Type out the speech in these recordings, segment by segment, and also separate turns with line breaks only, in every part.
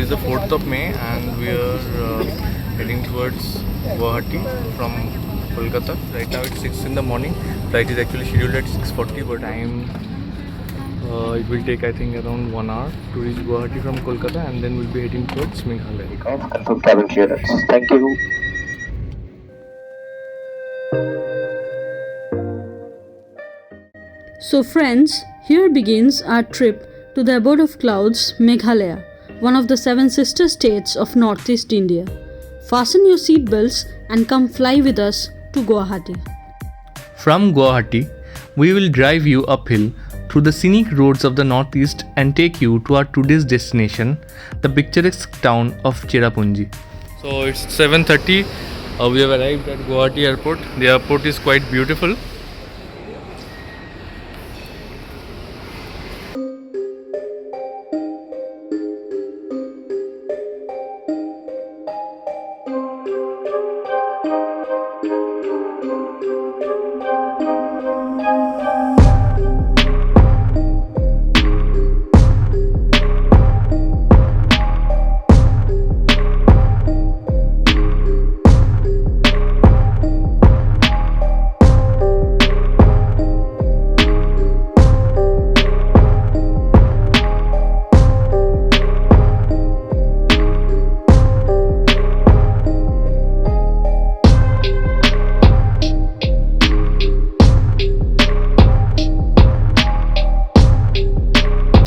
is the 4th of May and we are heading towards Guwahati from Kolkata. Right now it's 6 in the morning. Flight is actually scheduled at 6:40, but it will take I think around 1 hour to reach Guwahati from Kolkata, and then we'll be heading towards Meghalaya.
Confirm cabin clearance. Thank you.
So friends, here begins our trip to the abode of clouds, Meghalaya, one of the 7 sister states of Northeast India. Fasten your seatbelts and come fly with us to Guwahati.
From Guwahati, we will drive you uphill through the scenic roads of the northeast and take you to our today's destination, the picturesque town of Cherrapunjee. So it's 7:30. We have arrived at Guwahati airport. The airport is quite beautiful.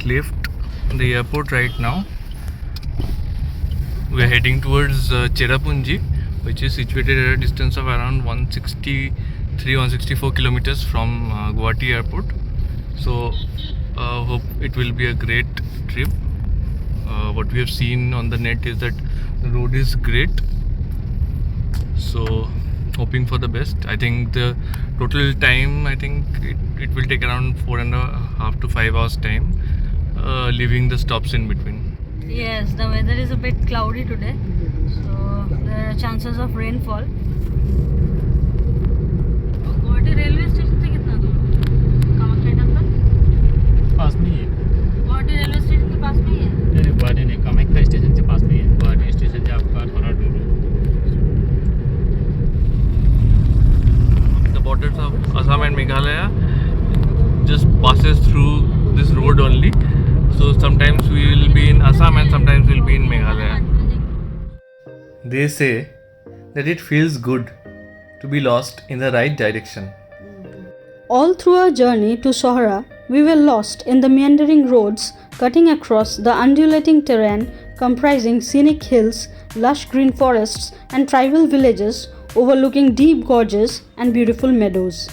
Left the airport right now. We are heading towards Cherrapunjee, which is situated at a distance of around 164 kilometers from Guwahati airport. So hope it will be a great trip. What we have seen on the net is that the road is great, so hoping for the best. I think the total time, I think it will take around 4.5 to 5 hours time, leaving the stops in between.
Yes, the weather is a bit cloudy today, so there are chances of rainfall. Guwahati railway station से कितना दूर? Kamakhya temple
पास में ही है।
Guwahati railway station के पास में ही है।
नहीं, गुवाहाटी नहीं, कामाख्या स्टेशन से पास में ही है। गुवाहाटी स्टेशन से आपका थोड़ा दूर है।
The borders of Assam and Meghalaya just passes through this road only. So sometimes we will be in Assam and sometimes we will be in Meghalaya. They say that it feels good to be lost in the right direction.
All through our journey to Sohra, we were lost in the meandering roads cutting across the undulating terrain comprising scenic hills, lush green forests and tribal villages overlooking deep gorges and beautiful meadows.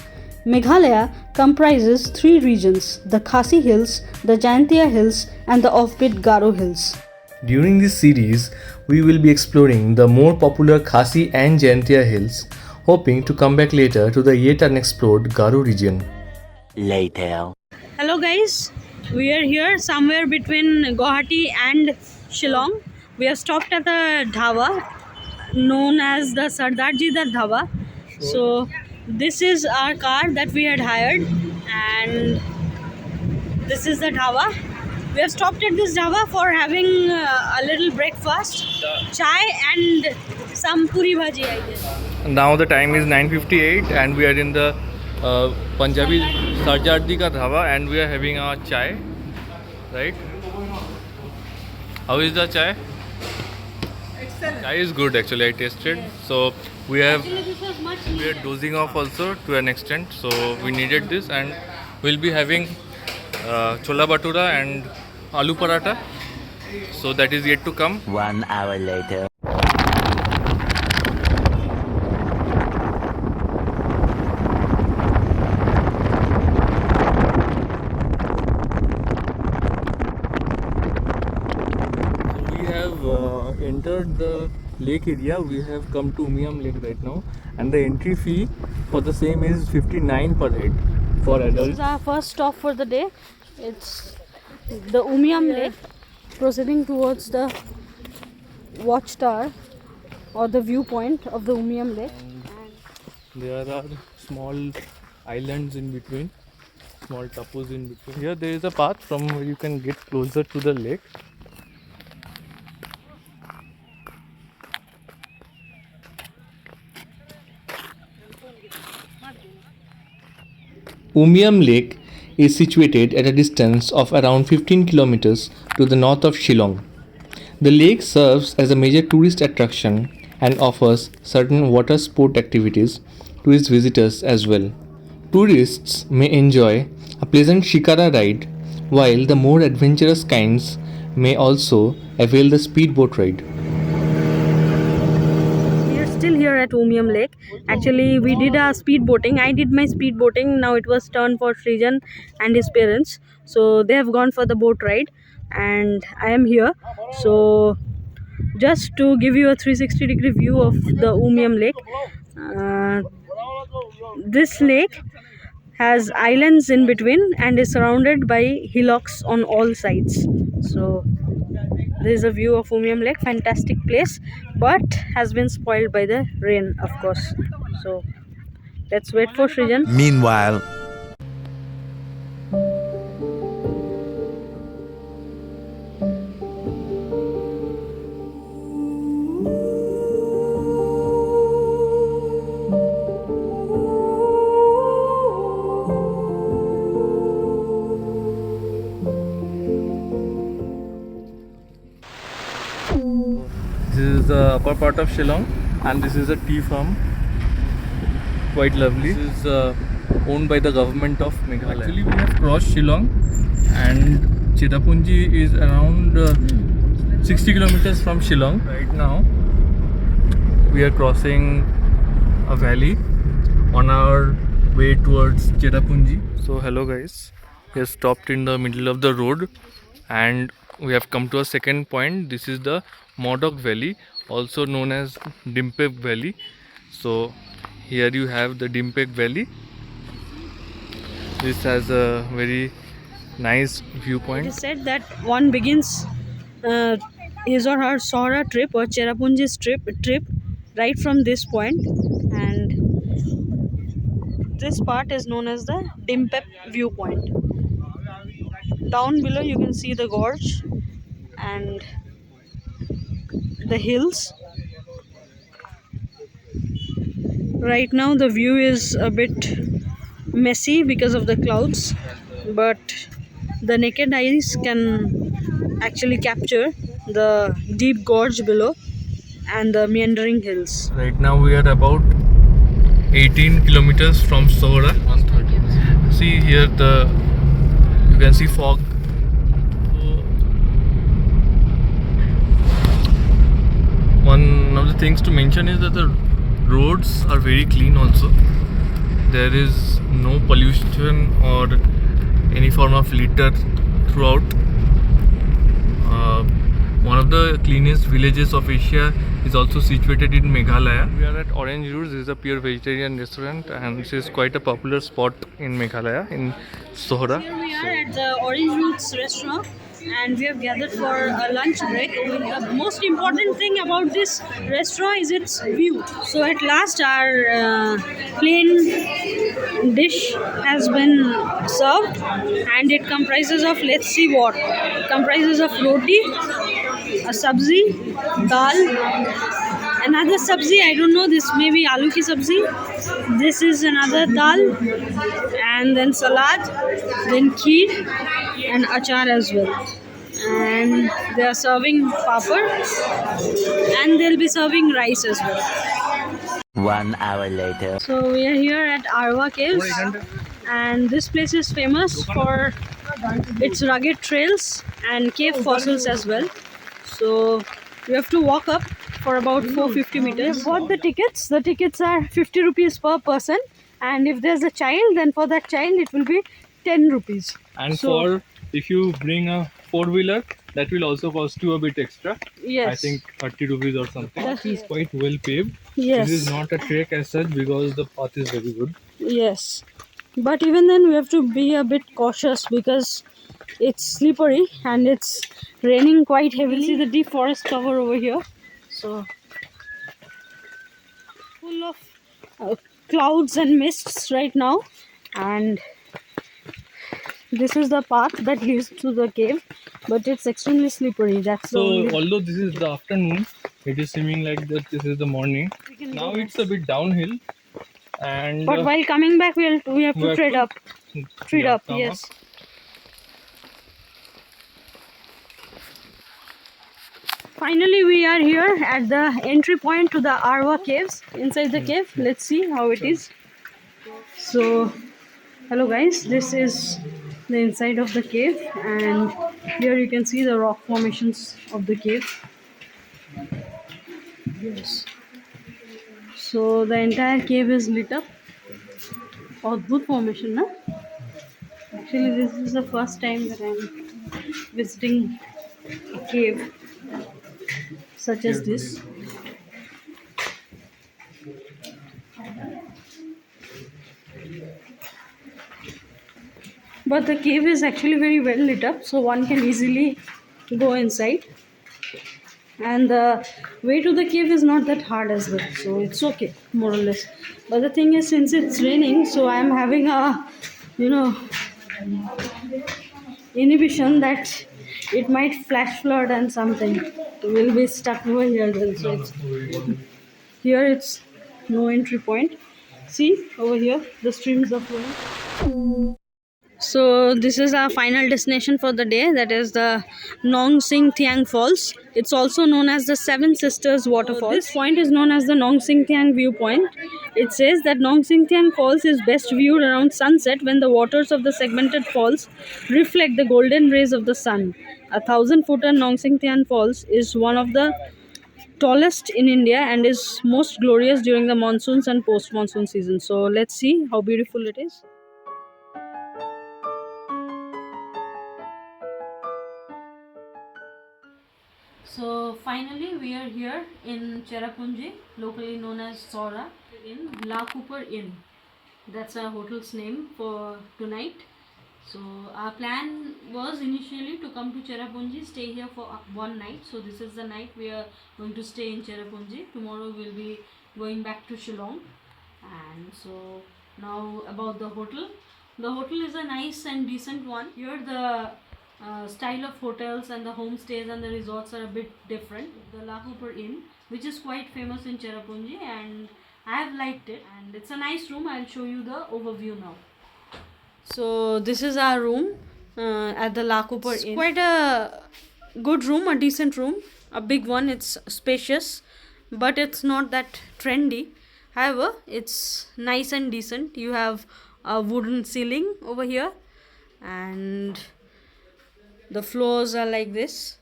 Meghalaya comprises 3 regions, the Khasi Hills, the Jaintia Hills and the offbeat Garo Hills.
During this series, we will be exploring the more popular Khasi and Jaintia hills, hoping to come back later to the yet unexplored Garo region.
Later.
Hello guys, we are here somewhere between Guwahati and Shillong. We have stopped at the dhaba known as the Sardarji Dar Dhaba. So this is our car that we had hired and this is the dhaba. We have stopped at this dhaba for having a little breakfast, chai and some puri bhaji I guess.
Now the time is 9:58 and we are in the Punjabi Sardarji Ka Dhaba and we are having our chai, right? How is the chai? Excellent. Chai is good actually, I tasted. Yes. So we are dozing off also to an extent, so we needed this, and we'll be having chola bhatura and aloo paratha, so that is yet to come.
1 hour later.
Entered the lake area. We have come to Umiam Lake right now, and the entry fee for the same is 59 per head for adults.
This is our first stop for the day. It's the Umiam Lake, proceeding towards the watchtower or the viewpoint of the Umiam Lake.
And there are small islands in between, small tapus in between. Here there is a path from where you can get closer to the lake. Umiam Lake is situated at a distance of around 15 kilometers to the north of Shillong. The lake serves as a major tourist attraction and offers certain water sport activities to its visitors as well. Tourists may enjoy a pleasant shikara ride, while the more adventurous kinds may also avail the speedboat ride.
We are still here at Umiam Lake. Actually, we did a speed boating. I did my speed boating. Now it was turn for Srijan and his parents. So they have gone for the boat ride, and I am here. So just to give you a 360-degree view of the Umiam Lake. This lake has islands in between and is surrounded by hillocks on all sides. So there is a view of Umiam Lake, fantastic place, but has been spoiled by the rain, of course. So let's wait for Srijan.
Meanwhile,
This is the upper part of Shillong, and this is a tea farm. Quite lovely. This is owned by the government of Meghalaya. Actually, we have crossed Shillong, and Cherrapunjee is around 60 kilometers from Shillong. Right now, we are crossing a valley on our way towards Cherrapunjee. So, hello guys. We have stopped in the middle of the road, and we have come to a second point. This is the Modoc Valley, also known as Dympep Valley. So here you have the Dympep Valley. This has a very nice
It
viewpoint.
is said that one begins his or her Sohra trip or Cherrapunjee's trip right from this point, and this part is known as the Dympep viewpoint. Down below you can see the gorge and the hills. Right now the view is a bit messy because of the clouds, but the naked eyes can actually capture the deep gorge below and the meandering hills.
Right now we are about 18 kilometers from Sohra.
130.
See here you can see fog. One of the things to mention is that the roads are very clean also. There is no pollution or any form of litter throughout. One of the cleanest villages of Asia is also situated in Meghalaya. We are at Orange Roots. This is a pure vegetarian restaurant, and this is quite a popular spot in Meghalaya, in Sohra.
Here we are at the Orange Roots restaurant, and we have gathered for a lunch break. The most important thing about this restaurant is its view. So at last our plain dish has been served, and it comprises of, let's see what, it comprises of roti, a sabzi, dal, another sabzi, I don't know, this may be aloo ki sabzi, this is another dal, and then salad, then kheer and achar as well. And they are serving papad, and they'll be serving rice as well.
1 hour later.
So we are here at Arwah Caves, and this place is famous for its rugged trails and cave fossils as well. So we have to walk up for about 450 meters. Bought the tickets. The tickets are 50 rupees per person, and if there's a child, then for that child it will be 10 rupees.
And
So-
for if you bring a four-wheeler, that will also cost you a bit extra.
Yes.
I think 30 rupees or something.
That-
It is quite well paved.
Yes.
This is not a trek as such because the path is very good.
Yes, but even then we have to be a bit cautious because it's slippery and it's raining quite heavily. See the deep forest cover over here, so full of clouds and mists right now, and this is the path that leads to the cave, but it's extremely slippery. That's the
So
only...
although this is the afternoon, it is seeming like that this is the morning.
We can
Now
go
it's a bit downhill, And
But while coming back, we have to tread up. Tread up,
come
yes. Finally, we are here at the entry point to the Arwah Caves. Inside the cave, let's see how it is. So, hello guys, this is the inside of the cave, and here you can see the rock formations of the cave. Yes. So the entire cave is lit up. Adbhut formation, na? Actually, this is the first time that I'm visiting a cave such as this. But the cave is actually very well lit up, so one can easily go inside. And the way to the cave is not that hard as well, so it's okay, more or less. But the thing is, since it's raining, so I'm having a, inhibition that it might flash flood and something. We'll be stuck over here then. So here it's no entry point. See over here, the streams are flowing. So this is our final destination for the day, that is the Nohsngithiang Falls. It's also known as the Seven Sisters Waterfalls. This point is known as the Nohsngithiang viewpoint. It says that Nohsngithiang Falls is best viewed around sunset when the waters of the segmented falls reflect the golden rays of the sun. 1,000-footer Nohsngithiang Falls is one of the tallest in India and is most glorious during the monsoons and post-monsoon season. So let's see how beautiful it is. So finally we are here in Cherrapunjee, locally known as Sohra, in Kupar Inn. That's our hotel's name for tonight. So our plan was initially to come to Cherrapunjee, stay here for one night. So this is the night we are going to stay in Cherrapunjee. Tomorrow we'll be going back to Shillong. And so now about the hotel. The hotel is a nice and decent one. Here the style of hotels and the homestays and the resorts are a bit different. The Kupar Inn, which is quite famous in Cherrapunjee, and I have liked it, and it's a nice room. I'll show you the overview now. So this is our room at the Kupar Inn. Quite a good room, a decent room, a big one. It's spacious, but it's not that trendy. However, it's nice and decent. You have a wooden ceiling over here, and the floors are like this.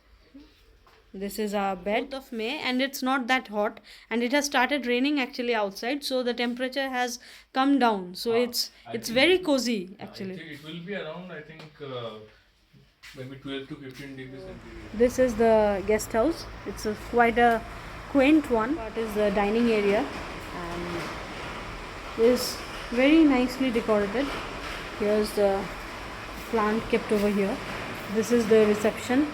This is our bed. 4th of May, and it's not that hot, and it has started raining actually outside, so the temperature has come down. So it's very cozy actually.
It will be around, I think, maybe 12 to 15 degrees centigrade.
This is the guest house. It's quite a quaint one. Part is the dining area, and is very nicely decorated. Here's the plant kept over here. This is the reception.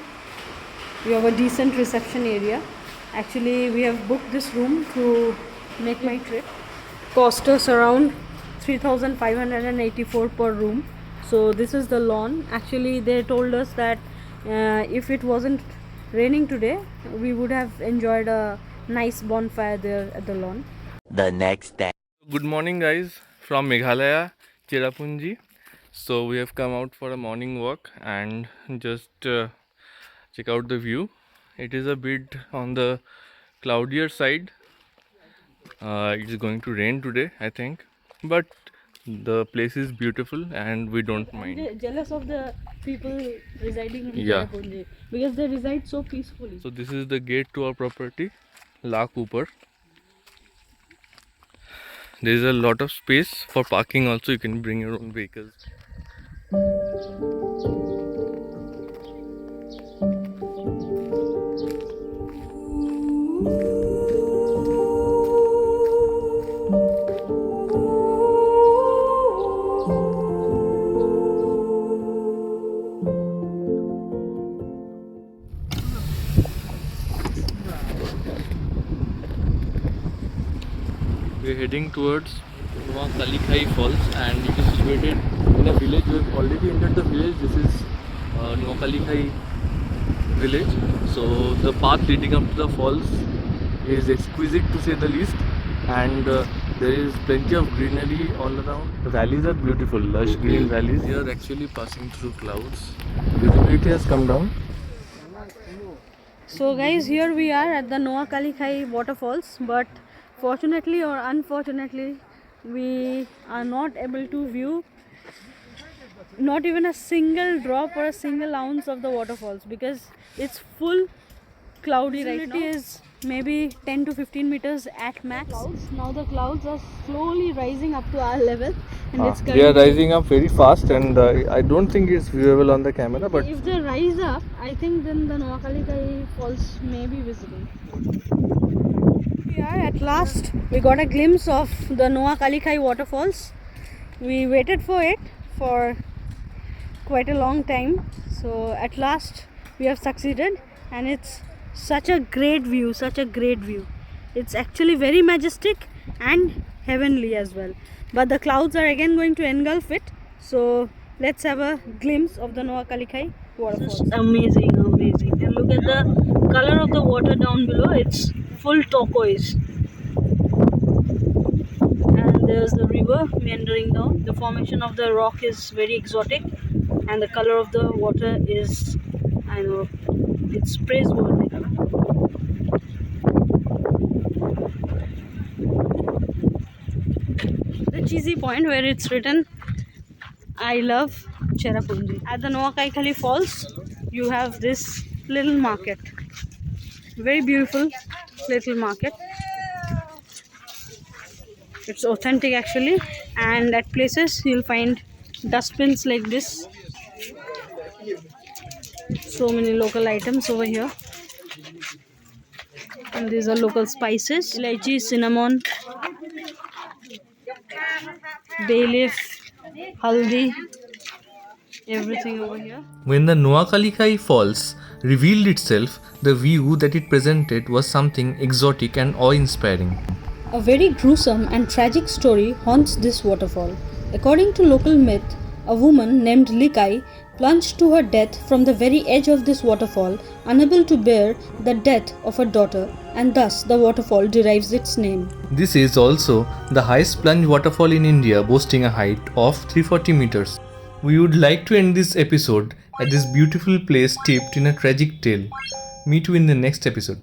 We have a decent reception area. Actually, we have booked this room to make my trip. Cost us around 3,584 per room. So this is the lawn. Actually, they told us that if it wasn't raining today, we would have enjoyed a nice bonfire there at the lawn.
The next day.
Good morning guys, from Meghalaya, Cherrapunjee. So we have come out for a morning walk and just check out the view. It is a bit on the cloudier side. It is going to rain today, I think, but the place is beautiful and we don't mind.
I'm jealous of the people residing in
Yeah.
Cherrapunjee because they reside so peacefully.
So this is the gate to our property, Kupar. There is a lot of space for parking also. You can bring your own vehicles. We are heading towards NohKaLikai Falls, and it is situated in a village. We have already entered the village. This is NohKaLikai village. So the path leading up to the falls is exquisite to say the least, and there is plenty of greenery all around. The valleys are beautiful, lush green valleys. We are actually passing through clouds. Visibility has come down.
So guys, here we are at the NohKaLikai waterfalls, but fortunately or unfortunately we are not able to view not even a single drop or a single ounce of the waterfalls because it's full cloudy right now. It is maybe 10 to 15 meters at max. Now the clouds are slowly rising up to our level, and it's
They are rising up very fast, and I don't think it's viewable on the camera, but
if they rise up, I think then the NohKaLikai Falls may be visible. Yeah, at last we got a glimpse of the NohKaLikai waterfalls. We waited for it for quite a long time, so at last we have succeeded, and it's such a great view, it's actually very majestic and heavenly as well, but the clouds are again going to engulf it, so let's have a glimpse of the NohKaLikai waterfalls. Amazing, and look at the color of the water down below. It's full turquoise, and there's the river meandering down. The formation of the rock is very exotic, and the color of the water is, I know, it's praiseworthy. The cheesy point where it's written, I love Cherrapunjee. At the NohKaLikai Falls, you have this little market. Very beautiful little market. It's authentic actually, and at places you'll find dustbins like this. So many local items over here, and these are local spices: elaichi, cinnamon, bay leaf, haldi, everything over here.
when the NohKaLikai Falls revealed itself, the view that it presented was something exotic and awe-inspiring.
A very gruesome and tragic story haunts this waterfall. According to local myth, a woman named Likai plunged to her death from the very edge of this waterfall, unable to bear the death of her daughter, and thus the waterfall derives its name.
This is also the highest plunge waterfall in India, boasting a height of 340 meters. We would like to end this episode at this beautiful place steeped in a tragic tale. Meet you in the next episode.